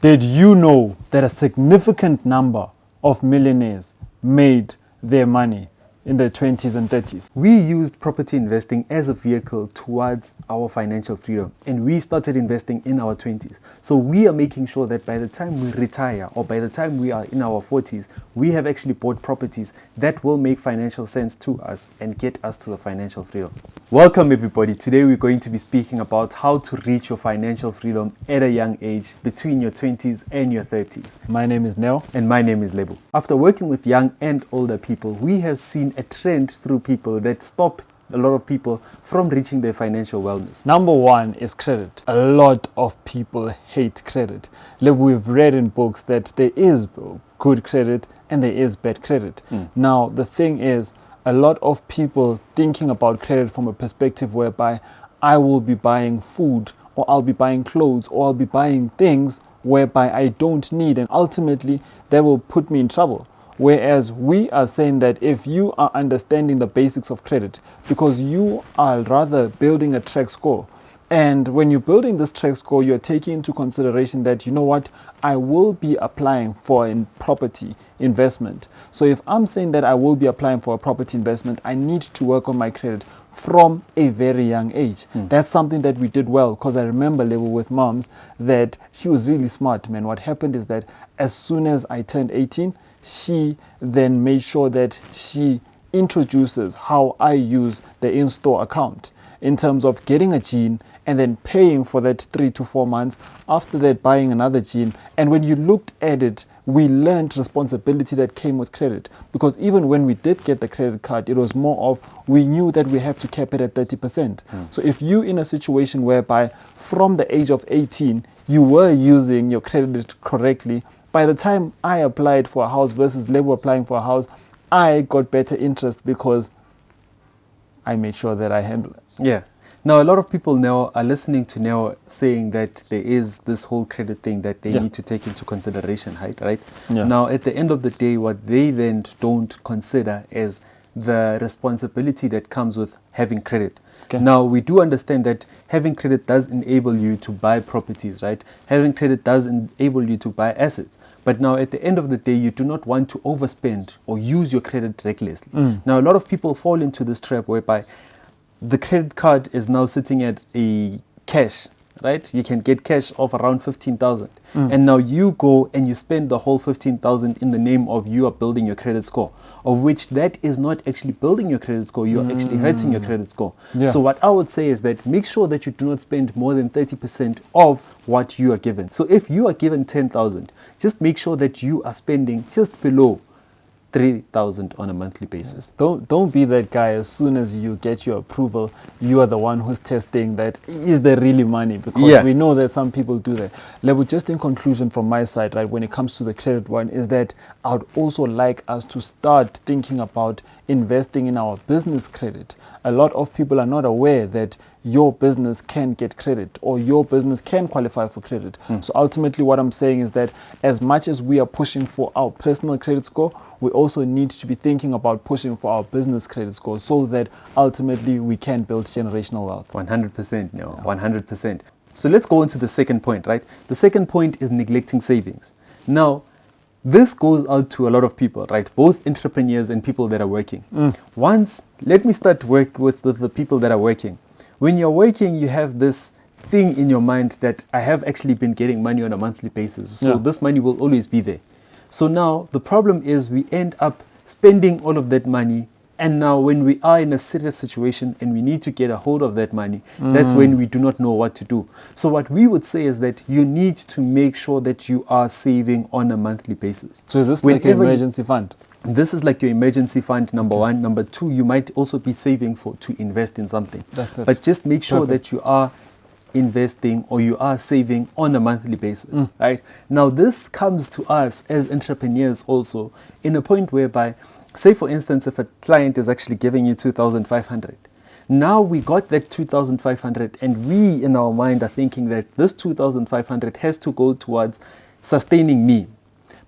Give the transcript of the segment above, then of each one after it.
Did you know that a significant number of millionaires made their money in the 20s and 30s? We used property investing as a vehicle towards our financial freedom, and we started investing in our 20s. So we are making sure that by the time we retire or by the time we are in our 40s, we have actually bought properties that will make financial sense to us and get us to the financial freedom. Welcome everybody. Today we're going to be speaking about how to reach your financial freedom at a young age between your 20s and your 30s. My name is Neo. And my name is Lebo. After working with young and older people, we have seen a trend through people that stop a lot of people from reaching their financial wellness. Number one is credit. A lot of people hate credit. Look, we've read in books that there is good credit and there is bad credit. Now, the thing is, a lot of people thinking about credit from a perspective whereby I will be buying food or I'll be buying clothes or I'll be buying things whereby I don't need, and ultimately that will put me in trouble. Whereas we are saying that if you are understanding the basics of credit, because you are rather building a track score, and when you're building this track score, you're taking into consideration that, you know what, I will be applying for a property investment. So if I'm saying that I will be applying for a property investment, I need to work on my credit from a very young age. That's something that we did well, because I remember level with moms that she was really smart, man. What happened is that as soon as I turned 18, she then made sure that she introduces how I use the in-store account in terms of getting a gene and then paying for that 3 to 4 months, after that buying another gene. And when you looked at it, we learned responsibility that came with credit, because even when we did get the credit card, it was more of, we knew that we have to cap it at 30%. So if you in a situation whereby from the age of 18 you were using your credit correctly, by the time I applied for a house versus Lebo applying for a house, I got better interest because I made sure that I handle it. Yeah. Now, a lot of people now are listening to Neo saying that there is this whole credit thing that they need to take into consideration, right? Yeah. Now, at the end of the day, what they then don't consider is the responsibility that comes with having credit. Okay. Now, we do understand that having credit does enable you to buy properties, right? Having credit does enable you to buy assets. But now, at the end of the day, you do not want to overspend or use your credit recklessly. Now, a lot of people fall into this trap whereby the credit card is now sitting at a cash, right? You can get cash of around 15,000. And now you go and you spend the whole 15,000 in the name of you are building your credit score, of which that is not actually building your credit score. You're actually hurting your credit score. So what I would say is that make sure that you do not spend more than 30% of what you are given. So if you are given 10,000, just make sure that you are spending just below 3,000 on a monthly basis. Don't be that guy. As soon as you get your approval, you are the one who's testing that, is there really money? Because we know that some people do that. Level, just in conclusion from my side, right, when it comes to the credit one, is that I would also like us to start thinking about investing in our business credit. A lot of people are not aware that your business can get credit or your business can qualify for credit. So ultimately what I'm saying is that as much as we are pushing for our personal credit score, we also need to be thinking about pushing for our business credit score so that ultimately we can build generational wealth. 100%, no, 100%. So let's go on to the second point, right? The second point is neglecting savings. Now, this goes out to a lot of people, right? Both entrepreneurs and people that are working. Let me start work with the people that are working. When you're working, you have this thing in your mind that I have actually been getting money on a monthly basis. So this money will always be there. So now the problem is we end up spending all of that money. And now when we are in a serious situation and we need to get a hold of that money, that's when we do not know what to do. So what we would say is that you need to make sure that you are saving on a monthly basis. So this is like an emergency fund? This is like your emergency fund, number one. Number two, you might also be saving to invest in something. That's it. But just make sure that you are investing or you are saving on a monthly basis, right? Now, this comes to us as entrepreneurs also in a point whereby, say for instance, if a client is actually giving you 2,500, now we got that 2,500 and we in our mind are thinking that this 2,500 has to go towards sustaining me.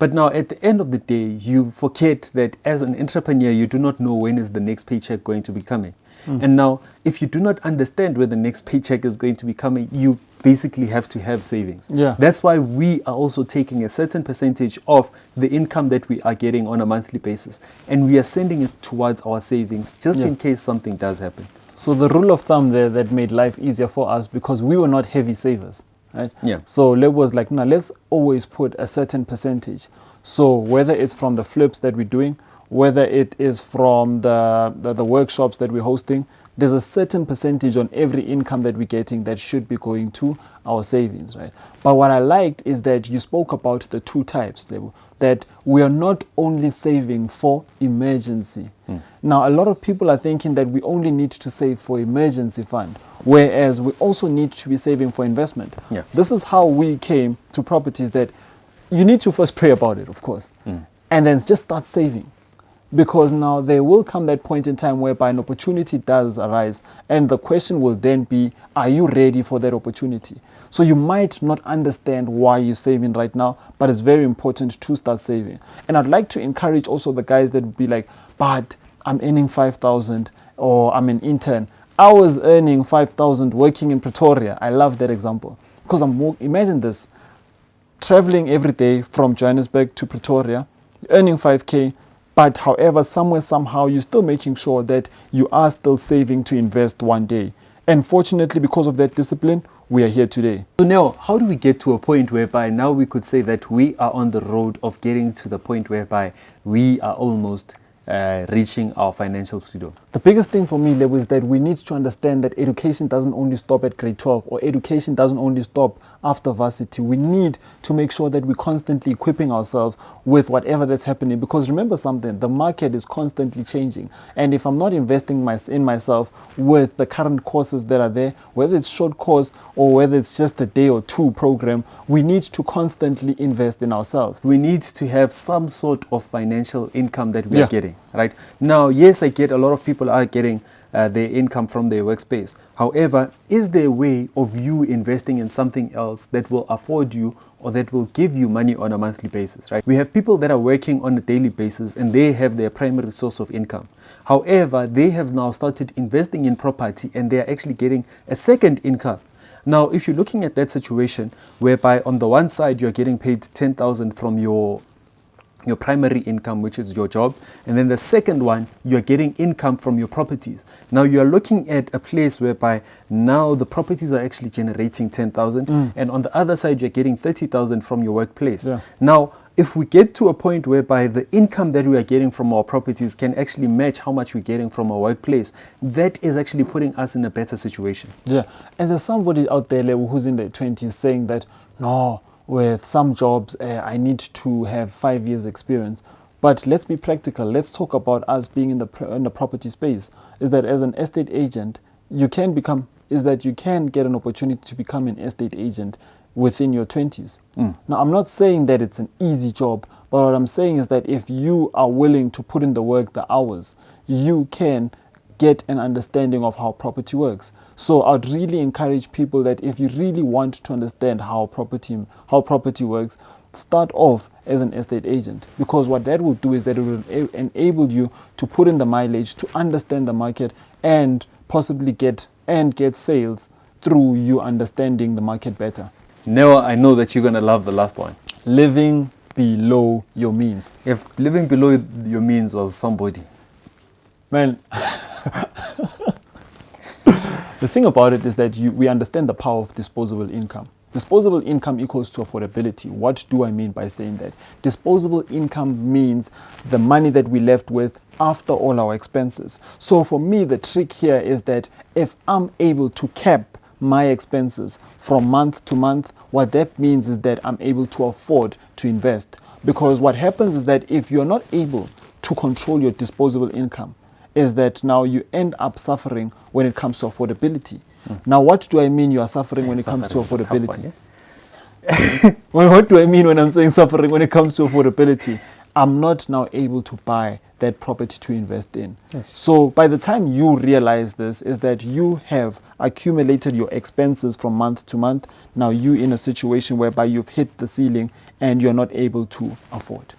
But now at the end of the day, you forget that as an entrepreneur, you do not know when is the next paycheck going to be coming. And now, if you do not understand where the next paycheck is going to be coming, you basically have to have savings. Yeah. That's why we are also taking a certain percentage of the income that we are getting on a monthly basis, and we are sending it towards our savings just in case something does happen. So the rule of thumb there that made life easier for us, because we were not heavy savers, right? Yeah. So Leb was like, no, let's always put a certain percentage. So whether it's from the flips that we're doing, whether it is from the workshops that we're hosting, there's a certain percentage on every income that we're getting that should be going to our savings, right? But what I liked is that you spoke about the two types, Lebo, that we are not only saving for emergency. Now, a lot of people are thinking that we only need to save for emergency fund, whereas we also need to be saving for investment. Yeah. This is how we came to properties, that you need to first pray about it, of course, and then just start saving. Because now there will come that point in time whereby an opportunity does arise, and the question will then be, are you ready for that opportunity? So you might not understand why you're saving right now, but it's very important to start saving. And I'd like to encourage also the guys that would be like, but I'm earning 5,000, or I'm an intern. I was earning 5,000 working in Pretoria. I love that example, because imagine this, traveling every day from Johannesburg to Pretoria, earning 5K, but however, somewhere, somehow, you're still making sure that you are still saving to invest one day. And fortunately, because of that discipline, we are here today. So now, how do we get to a point whereby now we could say that we are on the road of getting to the point whereby we are almost reaching our financial freedom? The biggest thing for me, Lebo, is that we need to understand that education doesn't only stop at grade 12, or education doesn't only stop after varsity. We need to make sure that we're constantly equipping ourselves with whatever that's happening, because remember something, the market is constantly changing. And if I'm not investing in myself with the current courses that are there, whether it's short course or whether it's just a day or two program, we need to constantly invest in ourselves. We need to have some sort of financial income that we are getting, right? Now, yes, I get a lot of people are getting their income from their workspace. However, is there a way of you investing in something else that will afford you or that will give you money on a monthly basis, right? We have people that are working on a daily basis and they have their primary source of income. However, they have now started investing in property and they are actually getting a second income. Now, if you're looking at that situation whereby on the one side you're getting paid 10,000 from your primary income, which is your job, and then the second one, you're getting income from your properties. Now you're looking at a place whereby now the properties are actually generating 10,000, and on the other side you're getting 30,000 from your workplace. Now, if we get to a point whereby the income that we are getting from our properties can actually match how much we're getting from our workplace, that is actually putting us in a better situation. Yeah, and there's somebody out there who's in their 20s saying that, no, with some jobs, I need to have 5 years experience. But let's be practical. Let's talk about us being in the property space. Is that as an estate agent, you can get an opportunity to become an estate agent within your 20s. Now, I'm not saying that it's an easy job, but what I'm saying is that if you are willing to put in the work, the hours, you can get an understanding of how property works. So I'd really encourage people that if you really want to understand how property works, start off as an estate agent, because what that will do is that it will enable you to put in the mileage, to understand the market, and possibly get sales through you understanding the market better. Now I know that you're going to love the last one. Living below your means. If living below your means was somebody, man, the thing about it is that we understand the power of disposable income. Disposable income equals to affordability. What do I mean by saying that? Disposable income means the money that we left with after all our expenses. So for me, the trick here is that if I'm able to cap my expenses from month to month, what that means is that I'm able to afford to invest. Because what happens is that if you're not able to control your disposable income, is that now you end up suffering when it comes to affordability. Now, what do I mean you are suffering when it comes to affordability? Well, what do I mean when I'm saying suffering when it comes to affordability? I'm not now able to buy that property to invest in. So by the time you realize this, is that you have accumulated your expenses from month to month. Now you're in a situation whereby you've hit the ceiling and you're not able to afford.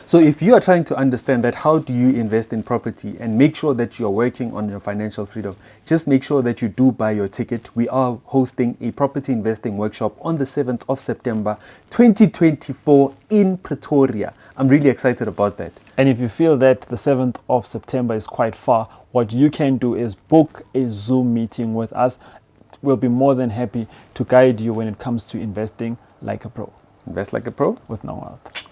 So So if you are trying to understand that, how do you invest in property and make sure that you're working on your financial freedom, just make sure that you do buy your ticket. We are hosting a property investing workshop on the 7th of September 2024 in Pretoria. I'm really excited about that. And if you feel that the 7th of September is quite far, what you can do is book a Zoom meeting with us. We'll be more than happy to guide you when it comes to investing like a pro. Invest like a pro with no wealth.